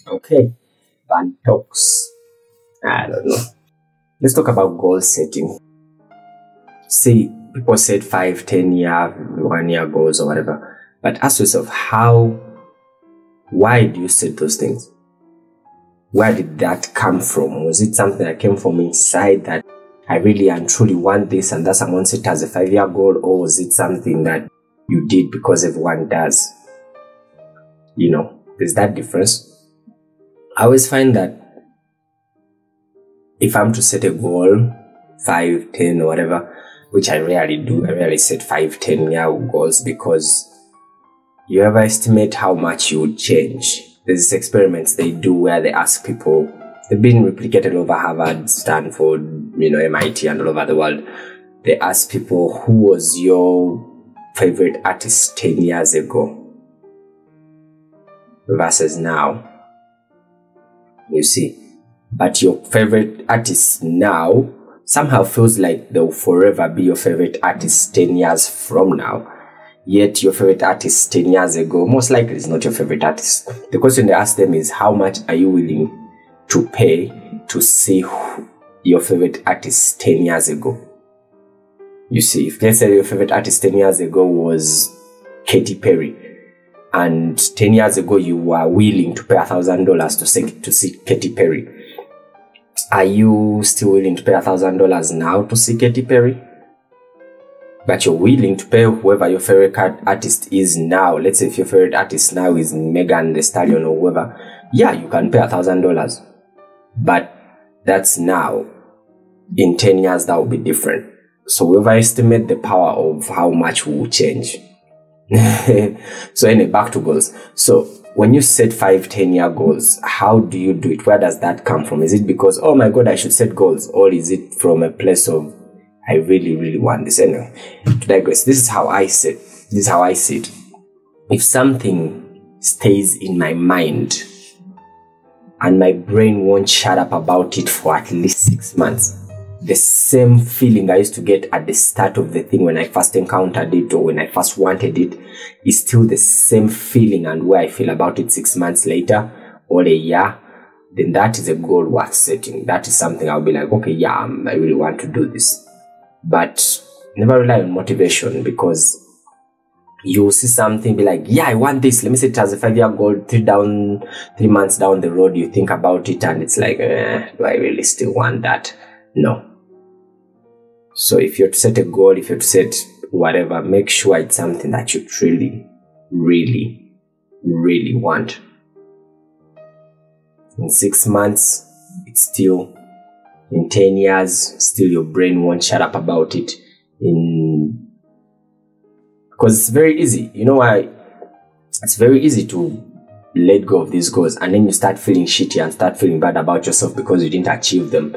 Okay, Van talks. I don't know. Let's talk about goal setting. See, people said 5, 10 year, 1 year goals or whatever. But ask yourself, why do you set those things? Where did that come from? Was it something that came from inside that I really and truly want this and that's I'm going to set as a 5-year goal? Or was it something that you did because everyone does? There's that difference. I always find that if I'm to set a goal, 5, 10 or whatever, which I rarely do, I rarely set 5, 10-year goals because you ever estimate how much you would change. There's these experiments they do where they ask people, they've been replicated over Harvard, Stanford, MIT and all over the world. They ask people, who was your favorite artist 10 years ago versus now? You see, but your favorite artist now somehow feels like they'll forever be your favorite artist 10 years from now. Yet your favorite artist 10 years ago most likely is not your favorite artist. The question they ask them is, how much are you willing to pay to see your favorite artist 10 years ago? You see, if let's say your favorite artist 10 years ago was Katy Perry, and 10 years ago you were willing to pay $1,000 to see Katy Perry, are you still willing to pay $1,000 now to see Katy Perry? But you're willing to pay whoever your favorite artist is now. Let's say if your favorite artist now is Megan Thee Stallion or whoever, yeah, you can pay $1,000. But that's now. In 10 years, that will be different. So we overestimate the power of how much we will change. So anyway, back to goals. So when you set 5, 10-year goals, how do you do it? Where does that come from? Is it because, oh my God, I should set goals? Or is it from a place of, I really, really want this? Anyway, to digress, this is how I see it. If something stays in my mind and my brain won't shut up about it for at least 6 months, the same feeling I used to get at the start of the thing when I first encountered it or when I first wanted it is still the same feeling and where I feel about it 6 months later or a year, then that is a goal worth setting. That is something I'll be like, okay, yeah, I really want to do this. But never rely on motivation, because you'll see something, be like, yeah, I want this. Let me set it as a 5-year goal. 3 months down the road, you think about it and it's like, do I really still want that? No. So if you're to set a goal, if you're to set whatever, make sure it's something that you truly, really, really want. In 6 months, it's still, in 10 years, still your brain won't shut up about it. Because it's very easy. You know why? It's very easy to let go of these goals and then you start feeling shitty and start feeling bad about yourself because you didn't achieve them.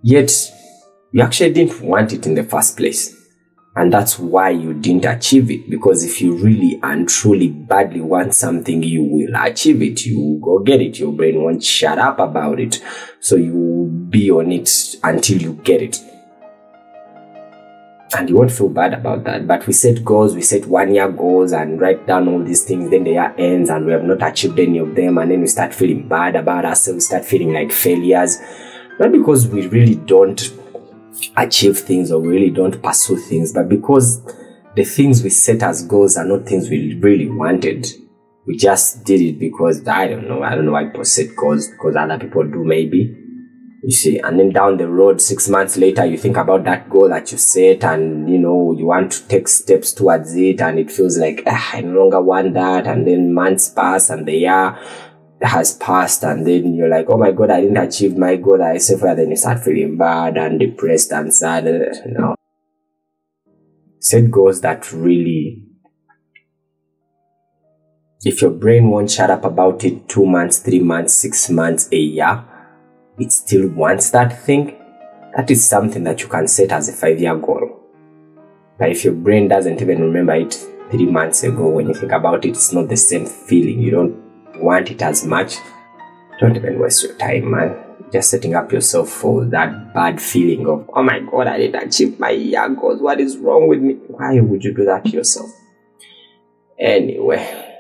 Yet, you actually didn't want it in the first place. And that's why you didn't achieve it. Because if you really and truly badly want something, you will achieve it. You will go get it. Your brain won't shut up about it. So you will be on it until you get it. And you won't feel bad about that. But we set goals, we set 1-year goals and write down all these things. Then the year ends and we have not achieved any of them. And then we start feeling bad about ourselves, start feeling like failures. Not because we really don't achieve things or we really don't pursue things, but because the things we set as goals are not things we really wanted. We just did it because, I don't know why people set goals, because other people do maybe. You see, and then down the road, 6 months later, you think about that goal that you set and, you want to take steps towards it and it feels like, I no longer want that. And then months pass and the year has passed and then you're like, oh my God, I didn't achieve my goal I set for. Then you start feeling bad and depressed and sad. No. Set goals that really, if your brain won't shut up about it 2 months, 3 months, 6 months, a year, it still wants that thing. That is something that you can set as a 5-year goal. But if your brain doesn't even remember it 3 months ago, when you think about it, it's not the same feeling. You don't want it as much. Don't even waste your time, man. Just setting up yourself for that bad feeling of, oh my God, I didn't achieve my year goals. What is wrong with me? Why would you do that to yourself? Anyway.